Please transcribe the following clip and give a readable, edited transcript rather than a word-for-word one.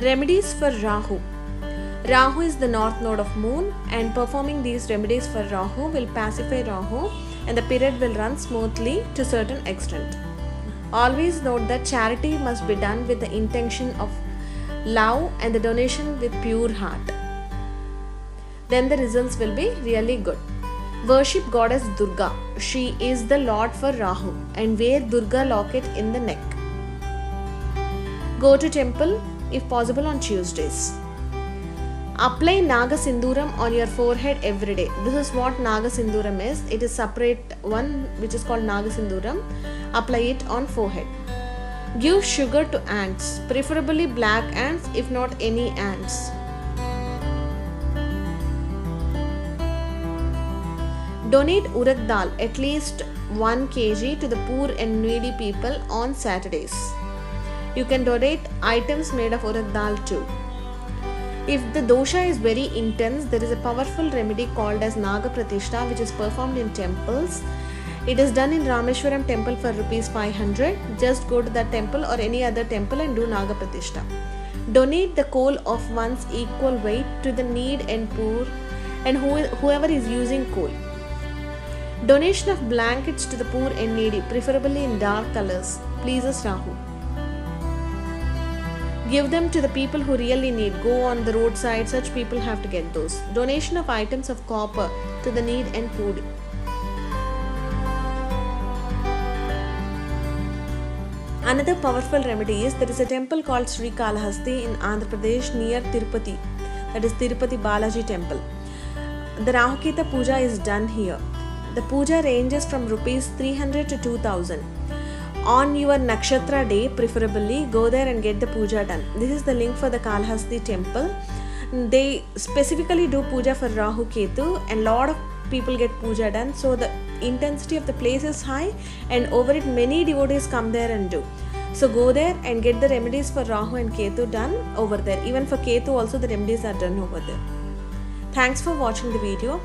Remedies for Rahu. Rahu is the north node of moon, and performing these remedies for Rahu will pacify Rahu and the period will run smoothly to a certain extent. Always note that charity must be done with the intention of love and the donation with pure heart. Then the results will be really good. Worship goddess Durga. She is the lord for Rahu, and wear Durga locket in the neck. Go to temple if possible on Tuesdays. Apply Naga Sinduram on your forehead every day. This is what Naga Sinduram is. It is separate one which is called Naga Sinduram. Apply it on forehead. Give sugar to ants, preferably black ants if not any ants. Donate urad dal, at least 1 kg, to the poor and needy people on Saturdays. You can donate items made of urad dal too. If the dosha is very intense, there is a powerful remedy called as Naga Pratishta, which is performed in temples. It is done in Rameshwaram temple for ₹500. Just go to that temple or any other temple and do Naga Pratishta. Donate the coal of one's equal weight to the need and poor and whoever is using coal. Donation of blankets to the poor and needy, preferably in dark colors, pleases Rahu. Give them to the people who really need. Go on the roadside, such people have to get those. Donation of items of copper to the need and poor. Another powerful remedy is there is a temple called Sri Kalahasti in Andhra Pradesh near Tirupati, that is Tirupati Balaji temple. The Rahuketa puja is done here. The puja ranges from ₹300 to 2000. On your Nakshatra day, preferably, go there and get the puja done. This is the link for the Kalahasti temple. They specifically do puja for Rahu Ketu, and lot of people get puja done. So the intensity of the place is high, and over it many devotees come there and do. So go there and get the remedies for Rahu and Ketu done over there. Even for Ketu also the remedies are done over there. Thanks for watching the video.